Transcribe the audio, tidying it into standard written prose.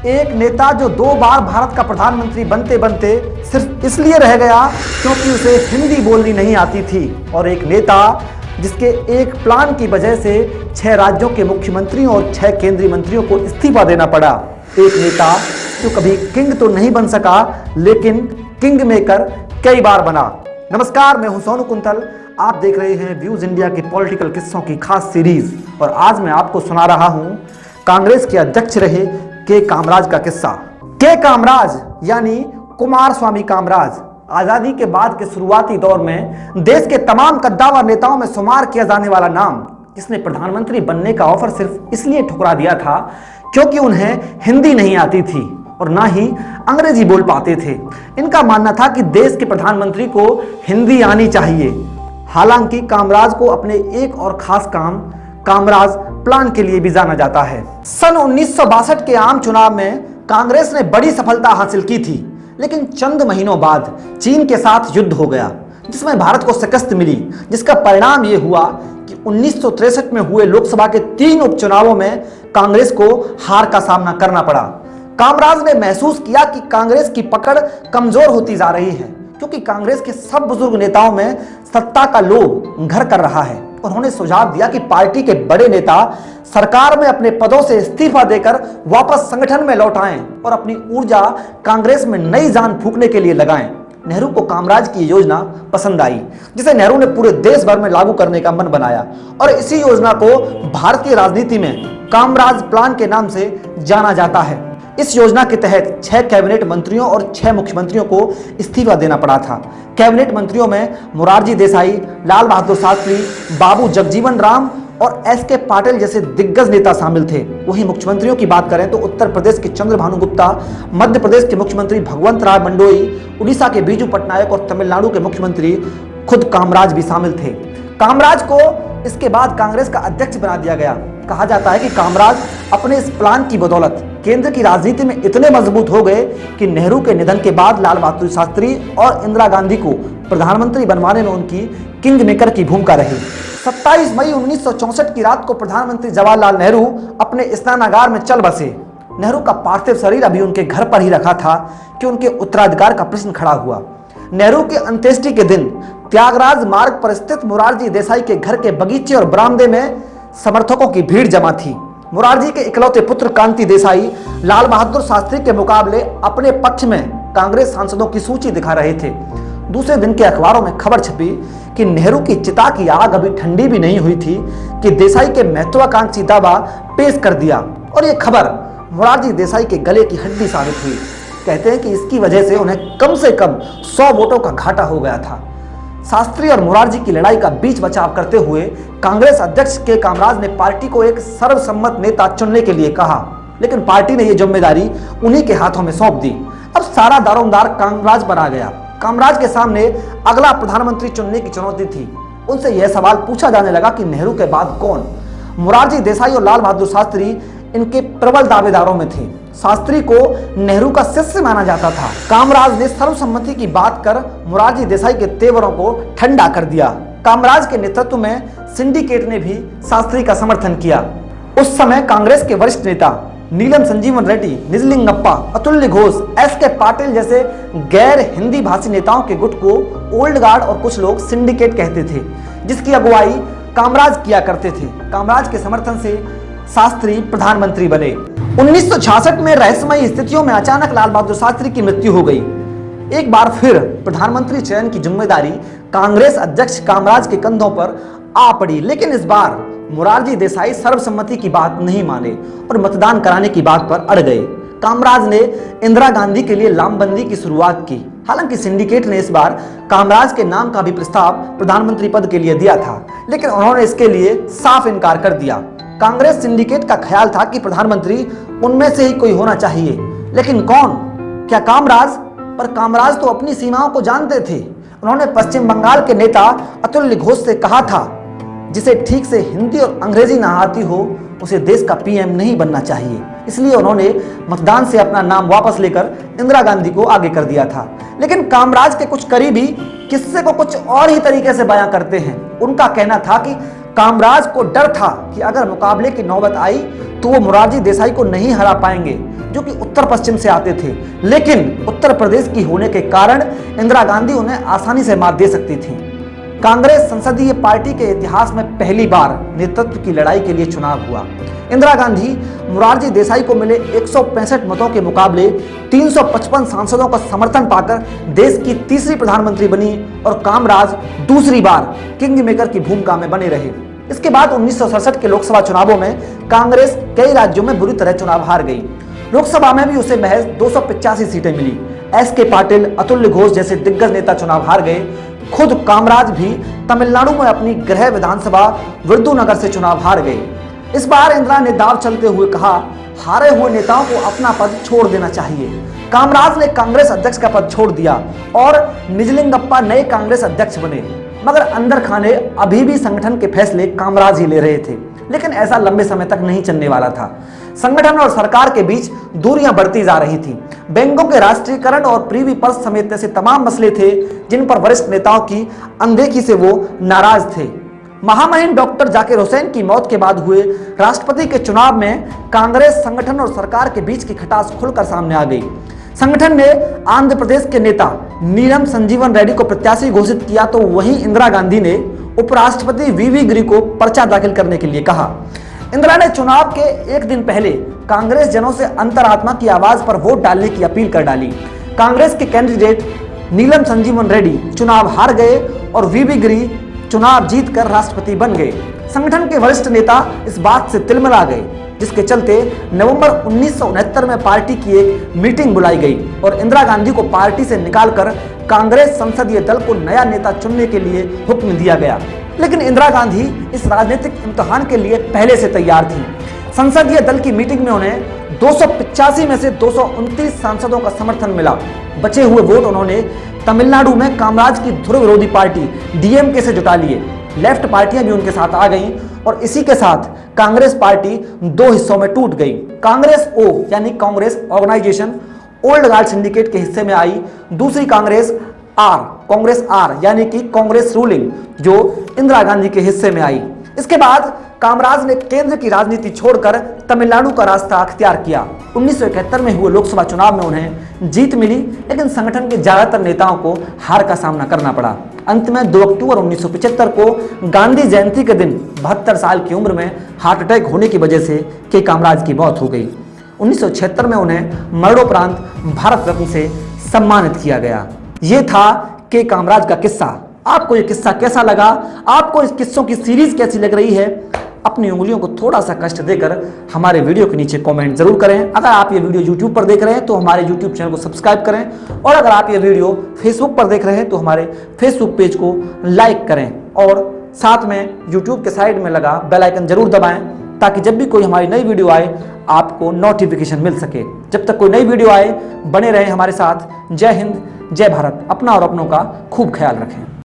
एक नेता जो 2 बार भारत का प्रधानमंत्री बनते बनते सिर्फ इसलिए रह गया क्योंकि उसे हिंदी बोलनी नहीं आती थी, और एक नेता जिसके एक प्लान की वजह से 6 राज्यों के मुख्यमंत्रियों और 6 केंद्रीय मंत्रियों को इस्तीफा देना पड़ा। एक नेता जो कभी किंग तो नहीं बन सका लेकिन किंग मेकर कई बार बना। नमस्कार, मैं हूं सोनू कुंतल। आप देख रहे हैं व्यूज इंडिया के पॉलिटिकल किस्सों की खास सीरीज, और आज मैं आपको सुना रहा हूं कांग्रेस के अध्यक्ष रहे के कामराज का किस्सा। के कामराज यानी कुमार स्वामी कामराज आजादी के बाद के शुरुआती दौर में देश के तमाम कद्दावर नेताओं में शुमार किया जाने वाला नाम, जिसने प्रधानमंत्री बनने का ऑफर सिर्फ इसलिए ठुकरा दिया था क्योंकि उन्हें हिंदी नहीं आती थी और ना ही अंग्रेजी बोल पाते थे। इनका मानना था कि देश के प्रधानमंत्री को हिंदी आनी चाहिए। हालांकि कामराज को अपने एक और खास काम कामराज प्लान के लिए भी जाना जाता है। सन 1962 के आम चुनाव में कांग्रेस ने बड़ी सफलता हासिल की थी, लेकिन चंद महीनों बाद चीन के साथ युद्ध हो गया जिसमें भारत को शिकस्त मिली, जिसका परिणाम यह हुआ कि 1963 में हुए लोकसभा के 3 उपचुनावों में कांग्रेस को हार का सामना करना पड़ा। कामराज ने महसूस किया कि कांग्रेस की पकड़ कमजोर होती जा रही है क्योंकि कांग्रेस के सब बुजुर्ग नेताओं में सत्ता का लोभ घर कर रहा है। उन्होंने सुझाव दिया कि पार्टी के बड़े नेता सरकार में अपने पदों से इस्तीफा देकर वापस संगठन में लौट आएं और अपनी ऊर्जा कांग्रेस में नई जान फूंकने के लिए लगाएं। नेहरू को कामराज की योजना पसंद आई, जिसे नेहरू ने पूरे देश भर में लागू करने का मन बनाया, और इसी योजना को भारतीय राजनीति में कामराज प्लान के नाम से जाना जाता है। इस योजना के तहत 6 कैबिनेट मंत्रियों और 6 मुख्यमंत्रियों को इस्तीफा देना पड़ा था। कैबिनेट मंत्रियों में मोरारजी देसाई, लाल बहादुर शास्त्री, बाबू जगजीवन राम और एस.के. पाटिल जैसे दिग्गज नेता शामिल थे। वहीं मुख्यमंत्रियों की बात करें तो उत्तर प्रदेश के चंद्रभानु गुप्ता, मध्य प्रदेश के मुख्यमंत्री भगवंत राय मंडोई, उड़ीसा के बीजू पटनायक और तमिलनाडु के मुख्यमंत्री खुद कामराज भी शामिल थे। कामराज को इसके बाद कांग्रेस का अध्यक्ष बना दिया गया। कहा जाता है कि कामराज अपने इस प्लान की बदौलत केंद्र की राजनीति में इतने मजबूत हो गए कि नेहरू के निधन के बाद लाल बहादुर शास्त्री और इंदिरा गांधी को प्रधानमंत्री बनवाने में उनकी किंग मेकर की भूमिका रही। 27 मई 1964 की रात को प्रधानमंत्री जवाहरलाल नेहरू अपने स्नानागार में चल बसे। नेहरू का पार्थिव शरीर अभी उनके घर पर ही रखा था कि उनके उत्तराधिकार का प्रश्न खड़ा हुआ। नेहरू के अंत्येष्टि के दिन त्यागराज मार्ग पर स्थित मोरारजी देसाई के घर के बगीचे और बरामदे में समर्थकों की भीड़ जमा थी। मोरारजी के इकलौते पुत्र कांति देसाई लाल बहादुर शास्त्री के मुकाबले अपने पक्ष में कांग्रेस सांसदों की सूची दिखा रहे थे। दूसरे दिन के अखबारों में खबर छपी कि नेहरू की चिता की आग अभी ठंडी भी नहीं हुई थी कि देसाई के महत्वाकांक्षी दावा पेश कर दिया, और यह खबर मोरारजी देसाई के गले की हड्डी साबित हुई। कहते हैं कि इसकी वजह से उन्हें कम से कम 100 वोटों का घाटा हो गया था। शास्त्री और मोरारजी की लड़ाई का बीच बचाव करते हुए कांग्रेस अध्यक्ष के कामराज ने पार्टी को एक सर्वसम्मत नेता चुनने के लिए कहा, लेकिन पार्टी ने यह जिम्मेदारी उन्हीं के हाथों में सौंप दी। अब सारा दारोमदार कामराज पर आ गया। कामराज के सामने अगला प्रधानमंत्री चुनने की चुनौती थी। उनसे यह सवाल पूछा जाने लगा कि नेहरू के बाद कौन। मोरारजी देसाई और लाल बहादुर शास्त्री इनके प्रबल दावेदारों में थे। शास्त्री को नेहरू का शिष्य माना जाता था। कामराज ने सर्वसम्मति की बात कर मोरारजी देसाई के तेवरों को ठंडा कर दिया। कामराज के नेतृत्व में सिंडिकेट ने भी शास्त्री का समर्थन किया। उस समय कांग्रेस के वरिष्ठ नेता नीलम संजीवन रेड्डी, निजलिंगप्पा, अतुल्य घोष, एस.के. पाटिल जैसे गैर हिंदी भाषी नेताओं के गुट को ओल्ड गार्ड और कुछ लोग सिंडिकेट कहते थे, जिसकी अगुवाई कामराज किया करते थे। कामराज के समर्थन से शास्त्री प्रधानमंत्री बने। 1966 में रहस्यमयी स्थितियों में अचानक लाल बहादुर शास्त्री की मृत्यु हो गई। एक बार फिर प्रधानमंत्री चयन की जिम्मेदारी कांग्रेस अध्यक्ष कामराज के कंधों पर आ पड़ी, लेकिन इस बार मोरारजी देसाई सर्वसम्मति की बात नहीं माने और मतदान कराने की बात पर अड़ गए। कामराज ने इंदिरा गांधी के लिए लामबंदी की शुरुआत की। हालांकि सिंडिकेट ने इस बार कामराज के नाम का भी प्रस्ताव प्रधानमंत्री पद के लिए दिया था, लेकिन उन्होंने इसके लिए साफ इनकार कर दिया। कांग्रेस सिंडिकेट का ख्याल था कि प्रधानमंत्री उनमें से ही कोई होना चाहिए, लेकिन कौन? क्या कामराज? पर कामराज तो अपनी सीमाओं को जानते थे। उन्होंने पश्चिम बंगाल के नेता अतुल्य घोष से कहा था, जिसे ठीक से हिंदी और अंग्रेजी ना आती हो उसे देश का पीएम नहीं बनना चाहिए। इसलिए उन्होंने मतदान से अपना नाम वापस लेकर इंदिरा गांधी को आगे कर दिया था। लेकिन कामराज के कुछ करीबी किस्से को कुछ और ही तरीके से बयां करते हैं। उनका कहना था कि कामराज को डर था कि अगर मुकाबले की नौबत आई तो वो मोरारजी देसाई को नहीं हरा पाएंगे, जो कि उत्तर पश्चिम से आते थे। लेकिन उत्तर प्रदेश की होने के कारण इंदिरा गांधी उन्हें आसानी से मात दे सकती थी। कांग्रेस संसदीय पार्टी के इतिहास में पहली बार नेतृत्व की लड़ाई के लिए चुनाव हुआ। इंदिरा गांधी मोरारजी देसाई को मिले 165 मतों के मुकाबले 355 सांसदों का समर्थन पाकर देश की तीसरी प्रधानमंत्री बनी और कामराज दूसरी बार किंग मेकर की भूमिका में बने रहे। इसके बाद 1967 के लोकसभा चुनावों में कांग्रेस कई राज्यों में बुरी तरह चुनाव हार गई। लोकसभा में भी उसे महज 285 सीटें मिली। एस.के. पाटिल, अतुल्य घोष जैसे दिग्गज नेता चुनाव हार गए। खुद कामराज भी तमिलनाडु में अपनी गृह विधानसभा विरुधुनगर से चुनाव हार गए। इस बार इंदिरा ने दाव चलते हुए कहा, हारे हुए नेताओं को अपना पद छोड़ देना चाहिए। कामराज ने कांग्रेस अध्यक्ष का पद छोड़ दिया और निजलिंगप्पा नए कांग्रेस अध्यक्ष बने। मगर अंदर खाने अभी भी संगठन के फैसले कामराज ही ले रहे थे। लेकिन ऐसा लंबे समय तक नहीं चलने वाला था। संगठन और सरकार के बीच दूरियां बढ़ती जा रही थी। बैंकों के राष्ट्रीयकरण और प्रीवी पर्स समेत ऐसे तमाम मसले थे जिन पर वरिष्ठ नेताओं की अनदेखी से वो नाराज थे। महामहिम डॉक्टर जाकिर हुसैन की मौत के बाद हुए राष्ट्रपति के चुनाव में कांग्रेस संगठन और सरकार के बीच की खटास खुलकर सामने आ गई। संगठन ने आंध्र प्रदेश के नेता नीलम संजीवन रेड्डी को प्रत्याशी घोषित किया तो वहीं इंदिरा गांधी ने उपराष्ट्रपति वी गिरी को पर्चा दाखिल करने के लिए कहा। इंदिरा ने चुनाव के एक दिन पहले कांग्रेस जनों से अंतरात्मा की आवाज पर वोट डालने की अपील कर डाली। कांग्रेस के कैंडिडेट नीलम संजीवन रेड्डी चुनाव हार गए और वी गिरी चुनाव जीतकर राष्ट्रपति बन गए। संगठन के वरिष्ठ नेता इस बात से तिलमिला गए, जिसके चलते नवंबर 1969 में पार्टी की एक मीटिंग बुलाई गई और इंदिरा गांधी को पार्टी से निकालकर कांग्रेस संसदीय दल को नया नेता चुनने के लिए हुक्म दिया गया। लेकिन इंदिरा गांधी इस राजनीतिक इम्तिहान के लिए पहले से तैयार थी। संसदीय दल की मीटिंग में उन्हें 285 में से 229 सांसदों का समर्थन मिला। बचे हुए वोट उन्होंने तमिलनाडु में कामराज की ध्रुव विरोधी पार्टी डीएमके से जुटा लिए। लेफ्ट पार्टियां भी उनके साथ आ गईं और इसी के साथ कांग्रेस पार्टी दो हिस्सों में टूट गई। कांग्रेस ओ यानी Congress organisation old guard syndicate के हिस्से में आई। दूसरी कांग्रेस आर यानी कि कांग्रेस रूलिंग, जो इंदिरा गांधी के हिस्से में आई। इसके बाद कामराज ने केंद्र की राजनीति छोड़कर तमिलनाडु का रास्ता अख्तियार किया। 1971 में हुए लोकसभा चुनाव में उन्हें जीत मिली, लेकिन संगठन के ज्यादातर नेताओं को हार का सामना करना पड़ा। अंत में 2 अक्टूबर 1975 को गांधी जयंती के दिन 72 साल की उम्र में हार्ट अटैक होने की वजह से के कामराज की मौत हो गई। 1976 में उन्हें मरणोपरांत भारत रत्न से सम्मानित किया गया। ये था के कामराज का किस्सा। आपको ये किस्सा कैसा लगा? आपको इस किस्सों की सीरीज कैसी लग रही है? अपनी उंगलियों को थोड़ा सा कष्ट देकर हमारे वीडियो के नीचे कमेंट जरूर करें। अगर आप ये वीडियो यूट्यूब पर देख रहे हैं तो हमारे यूट्यूब चैनल को सब्सक्राइब करें और अगर आप ये वीडियो फेसबुक पर देख रहे हैं तो हमारे फेसबुक पेज को लाइक करें और साथ में यूट्यूब के साइड में लगा बेल आइकन जरूर दबाएं ताकि जब भी कोई हमारी नई वीडियो आए आपको नोटिफिकेशन मिल सके। जब तक कोई नई वीडियो आए बने रहें हमारे साथ। जय हिंद, जय भारत। अपना और अपनों का खूब ख्याल रखें।